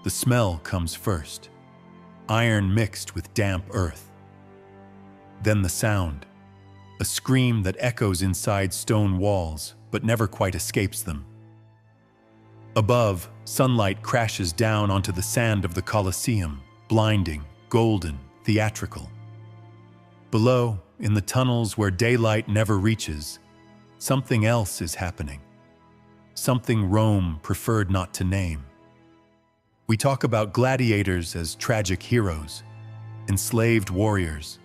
The smell comes first, iron mixed with damp earth. Then the sound, a scream that echoes inside stone walls but never quite escapes them. Above, sunlight crashes down onto the sand of the Colosseum, blinding, golden, theatrical. Below, in the tunnels where daylight never reaches, something else is happening. Something Rome preferred not to name. We talk about gladiators as tragic heroes, enslaved warriors,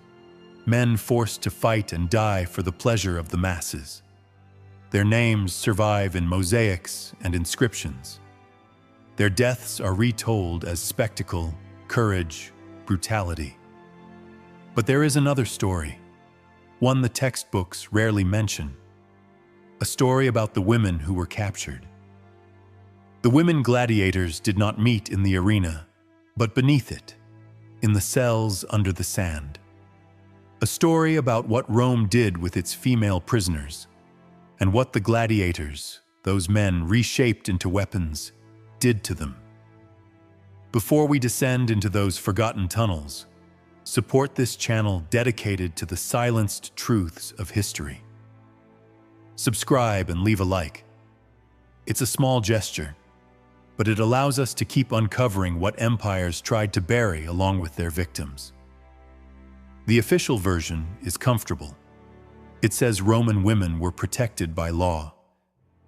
men forced to fight and die for the pleasure of the masses. Their names survive in mosaics and inscriptions. Their deaths are retold as spectacle, courage, brutality. But there is another story, one the textbooks rarely mention. A story about the women who were captured. The women gladiators did not meet in the arena, but beneath it, in the cells under the sand. A story about what Rome did with its female prisoners, and what the gladiators, those men reshaped into weapons, did to them. Before we descend into those forgotten tunnels, support this channel dedicated to the silenced truths of history. Subscribe and leave a like. It's a small gesture, but it allows us to keep uncovering what empires tried to bury along with their victims. The official version is comfortable. It says Roman women were protected by law,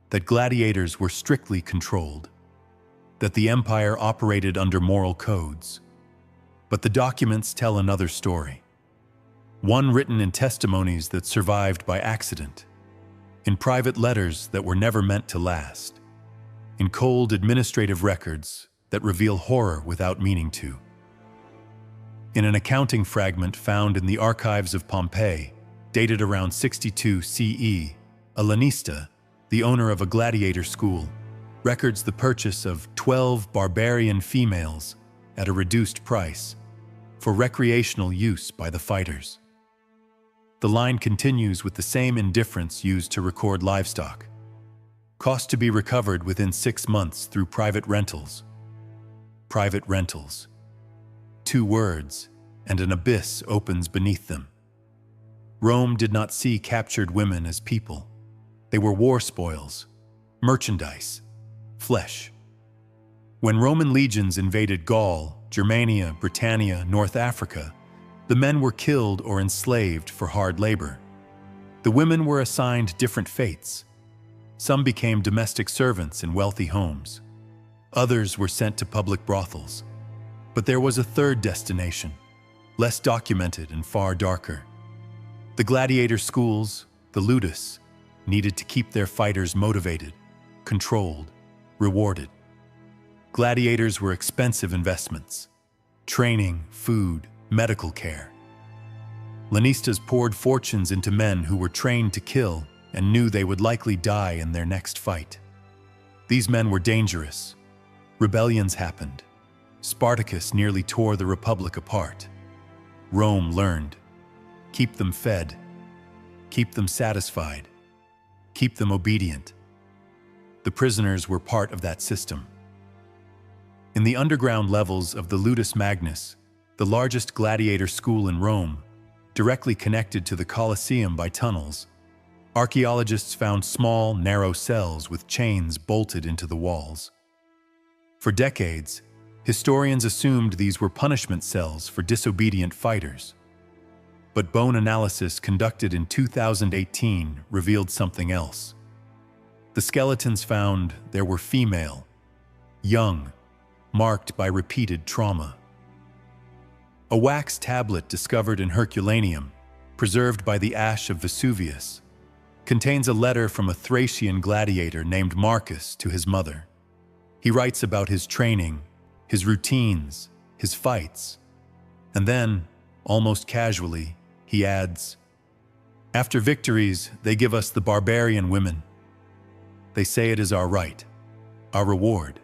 that gladiators were strictly controlled, that the empire operated under moral codes. But the documents tell another story, one written in testimonies that survived by accident, in private letters that were never meant to last, in cold administrative records that reveal horror without meaning to. In an accounting fragment found in the archives of Pompeii, dated around 62 CE, a lanista, the owner of a gladiator school, records the purchase of 12 barbarian females at a reduced price for recreational use by the fighters. The line continues with the same indifference used to record livestock. Cost to be recovered within 6 months through private rentals. Private rentals. 2 words, and an abyss opens beneath them. Rome did not see captured women as people. They were war spoils, merchandise, flesh. When Roman legions invaded Gaul, Germania, Britannia, North Africa, the men were killed or enslaved for hard labor. The women were assigned different fates. Some became domestic servants in wealthy homes. Others were sent to public brothels. But there was a third destination, less documented and far darker. The gladiator schools, the ludus, needed to keep their fighters motivated, controlled, rewarded. Gladiators were expensive investments. Training, food, medical care. Lanistas poured fortunes into men who were trained to kill and knew they would likely die in their next fight. These men were dangerous. Rebellions happened. Spartacus nearly tore the Republic apart. Rome learned. Keep them fed. Keep them satisfied. Keep them obedient. The prisoners were part of that system. In the underground levels of the Ludus Magnus, the largest gladiator school in Rome, directly connected to the Colosseum by tunnels, archaeologists found small, narrow cells with chains bolted into the walls. For decades, historians assumed these were punishment cells for disobedient fighters. But bone analysis conducted in 2018 revealed something else. The skeletons found there were female, young, marked by repeated trauma. A wax tablet discovered in Herculaneum, preserved by the ash of Vesuvius, contains a letter from a Thracian gladiator named Marcus to his mother. He writes about his training, his routines, his fights, and then, almost casually, he adds, "After victories, they give us the barbarian women. They say it is our right, our reward.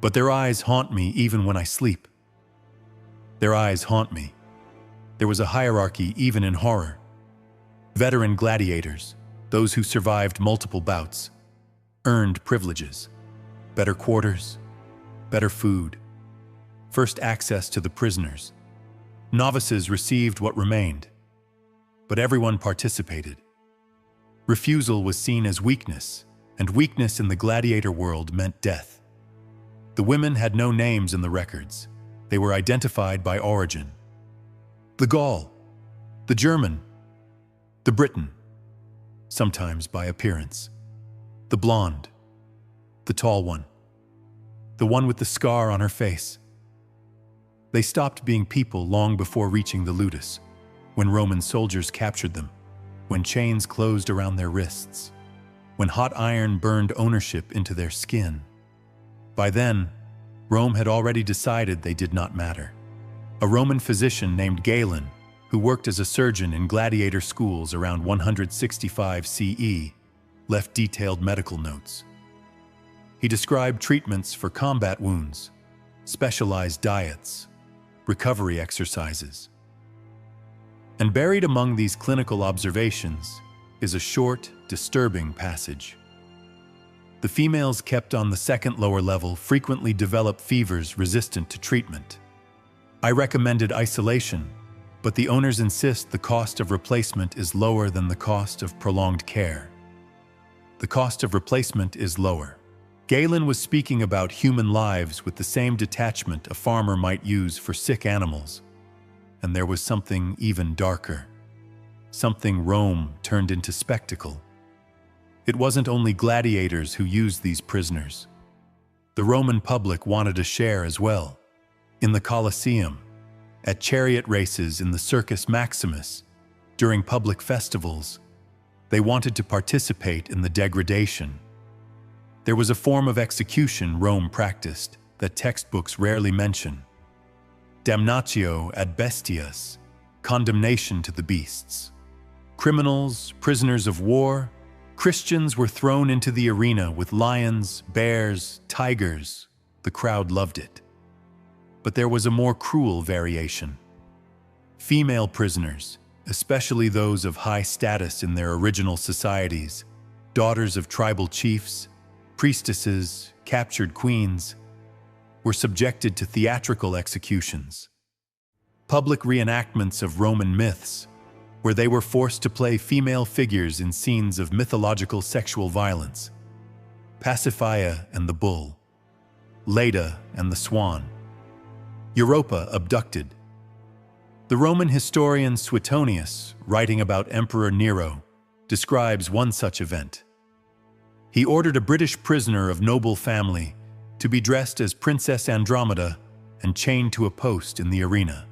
But their eyes haunt me even when I sleep. Their eyes haunt me." There was a hierarchy even in horror. Veteran gladiators, those who survived multiple bouts, earned privileges, better quarters, better food, first access to the prisoners. Novices received what remained, but everyone participated. Refusal was seen as weakness, and weakness in the gladiator world meant death. The women had no names in the records. They were identified by origin. The Gaul, the German, the Briton, sometimes by appearance. The blonde, the tall one, the one with the scar on her face. They stopped being people long before reaching the ludus, when Roman soldiers captured them, when chains closed around their wrists, when hot iron burned ownership into their skin. By then, Rome had already decided they did not matter. A Roman physician named Galen, who worked as a surgeon in gladiator schools around 165 CE, left detailed medical notes. He described treatments for combat wounds, specialized diets, recovery exercises. And buried among these clinical observations is a short, disturbing passage. The females kept on the second lower level frequently develop fevers resistant to treatment. I recommended isolation, but the owners insist the cost of replacement is lower than the cost of prolonged care. The cost of replacement is lower. Galen was speaking about human lives with the same detachment a farmer might use for sick animals. And there was something even darker. Something Rome turned into spectacle. It wasn't only gladiators who used these prisoners. The Roman public wanted a share as well. In the Colosseum, at chariot races in the Circus Maximus, during public festivals, they wanted to participate in the degradation. There was a form of execution Rome practiced that textbooks rarely mention. Damnatio ad bestias, condemnation to the beasts. Criminals, prisoners of war, Christians were thrown into the arena with lions, bears, tigers. The crowd loved it. But there was a more cruel variation. Female prisoners, especially those of high status in their original societies, daughters of tribal chiefs, priestesses, captured queens, were subjected to theatrical executions. Public reenactments of Roman myths, where they were forced to play female figures in scenes of mythological sexual violence. Pasiphae and the bull, Leda and the swan, Europa abducted. The Roman historian Suetonius, writing about Emperor Nero, describes one such event. He ordered a British prisoner of noble family to be dressed as Princess Andromeda and chained to a post in the arena.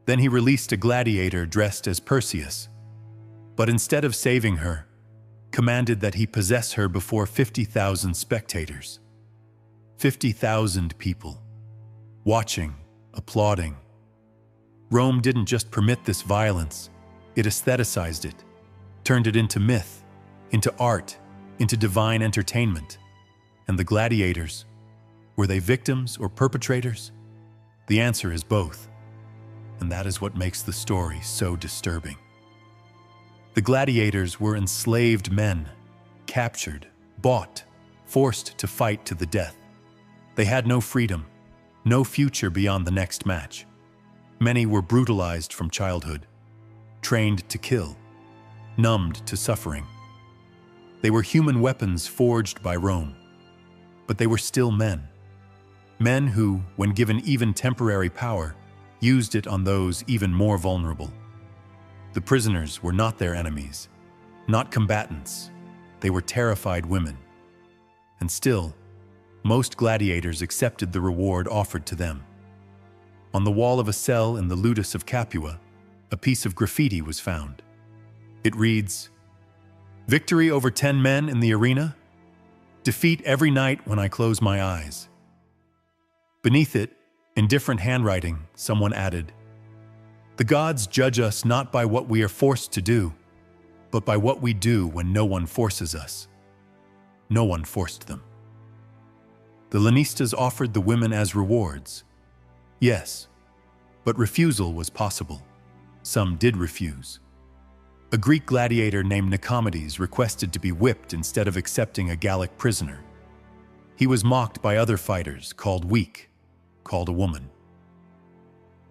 Then he released a gladiator dressed as Perseus, but instead of saving her, commanded that he possess her before 50,000 spectators. 50,000 people, watching, applauding. Rome didn't just permit this violence, it aestheticized it, turned it into myth, into art, into divine entertainment. And the gladiators, were they victims or perpetrators? The answer is both. And that is what makes the story so disturbing. The gladiators were enslaved men, captured, bought, forced to fight to the death. They had no freedom, no future beyond the next match. Many were brutalized from childhood, trained to kill, numbed to suffering. They were human weapons forged by Rome. But they were still men. Men who, when given even temporary power, used it on those even more vulnerable. The prisoners were not their enemies, not combatants. They were terrified women. And still, most gladiators accepted the reward offered to them. On the wall of a cell in the ludus of Capua, a piece of graffiti was found. It reads, "Victory over 10 men in the arena? Defeat every night when I close my eyes." Beneath it, in different handwriting, someone added, "The gods judge us not by what we are forced to do, but by what we do when no one forces us." No one forced them. The Lanistas offered the women as rewards. Yes, but refusal was possible. Some did refuse. A Greek gladiator named Nicomedes requested to be whipped instead of accepting a Gallic prisoner. He was mocked by other fighters, called weak, called a woman.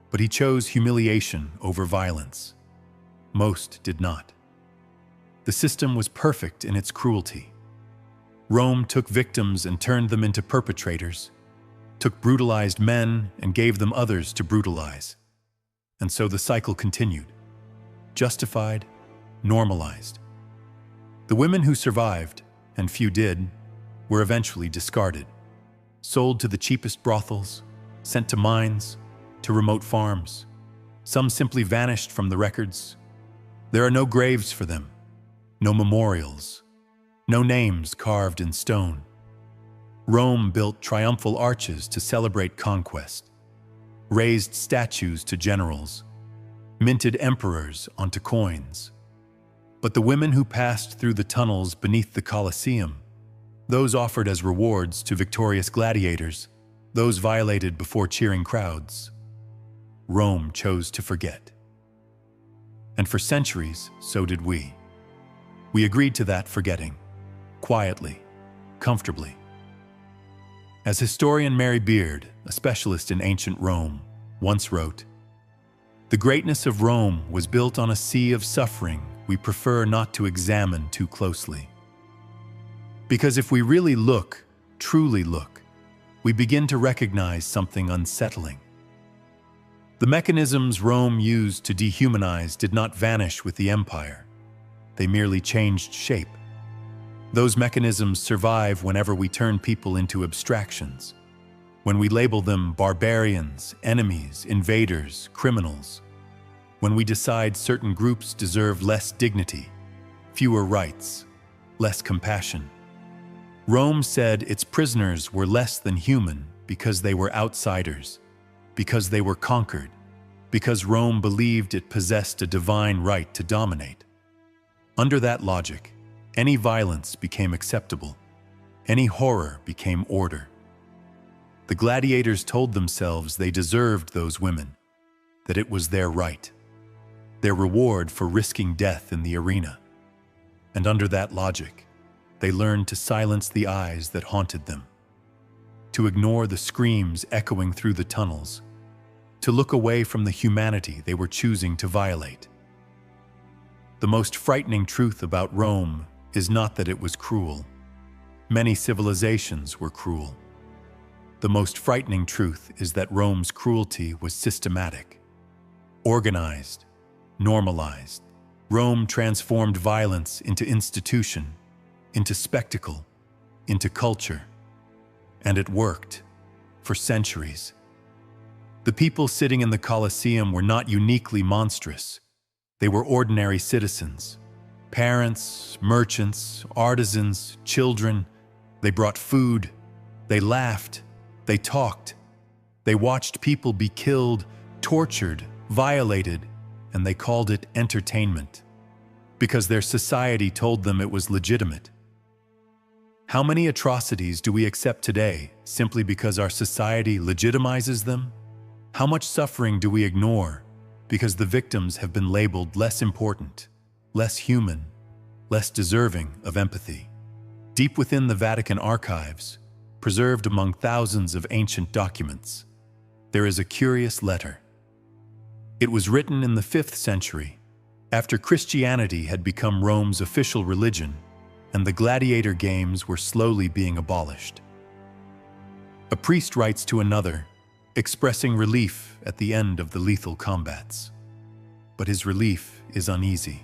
But he chose humiliation over violence. Most did not. The system was perfect in its cruelty. Rome took victims and turned them into perpetrators, took brutalized men and gave them others to brutalize. And so the cycle continued. Justified, normalized. The women who survived, and few did, were eventually discarded, sold to the cheapest brothels, sent to mines, to remote farms. Some simply vanished from the records. There are no graves for them, no memorials, no names carved in stone. Rome built triumphal arches to celebrate conquest, raised statues to generals, minted emperors onto coins. But the women who passed through the tunnels beneath the Colosseum, those offered as rewards to victorious gladiators, those violated before cheering crowds, Rome chose to forget. And for centuries, so did we. We agreed to that forgetting, quietly, comfortably. As historian Mary Beard, a specialist in ancient Rome, once wrote, "The greatness of Rome was built on a sea of suffering we prefer not to examine too closely. Because if we really look, truly look, we begin to recognize something unsettling. The mechanisms Rome used to dehumanize did not vanish with the empire. They merely changed shape. Those mechanisms survive whenever we turn people into abstractions, when we label them barbarians, enemies, invaders, criminals, when we decide certain groups deserve less dignity, fewer rights, less compassion. Rome said its prisoners were less than human because they were outsiders, because they were conquered, because Rome believed it possessed a divine right to dominate. Under that logic, any violence became acceptable, any horror became order. The gladiators told themselves they deserved those women, that it was their right, their reward for risking death in the arena. And under that logic, they learned to silence the eyes that haunted them, to ignore the screams echoing through the tunnels, to look away from the humanity they were choosing to violate. The most frightening truth about Rome is not that it was cruel. Many civilizations were cruel. The most frightening truth is that Rome's cruelty was systematic, organized, normalized. Rome transformed violence into institution, into spectacle, into culture. And it worked for centuries. The people sitting in the Colosseum were not uniquely monstrous. They were ordinary citizens. Parents, merchants, artisans, children. They brought food. They laughed. They talked. They watched people be killed, tortured, violated, and they called it entertainment, because their society told them it was legitimate. How many atrocities do we accept today simply because our society legitimizes them? How much suffering do we ignore because the victims have been labeled less important, less human, less deserving of empathy? Deep within the Vatican archives, preserved among thousands of ancient documents, there is a curious letter. It was written in the 5th century, after Christianity had become Rome's official religion and the gladiator games were slowly being abolished. A priest writes to another, expressing relief at the end of the lethal combats. But his relief is uneasy.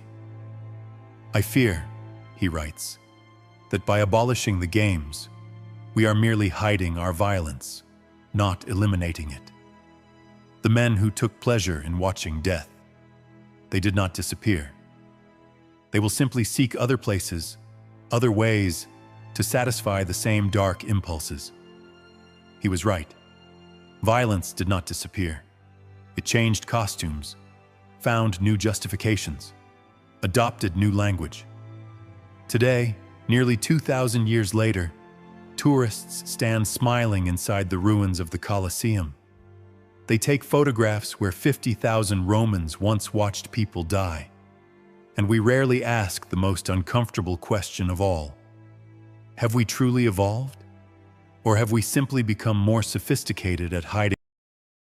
"I fear," he writes, "that by abolishing the games, we are merely hiding our violence, not eliminating it. The men who took pleasure in watching death, they did not disappear. They will simply seek other places, other ways, to satisfy the same dark impulses." He was right. Violence did not disappear. It changed costumes, found new justifications, adopted new language. Today, nearly 2,000 years later, tourists stand smiling inside the ruins of the Colosseum. They take photographs where 50,000 Romans once watched people die. And we rarely ask the most uncomfortable question of all: have we truly evolved? Or have we simply become more sophisticated at hiding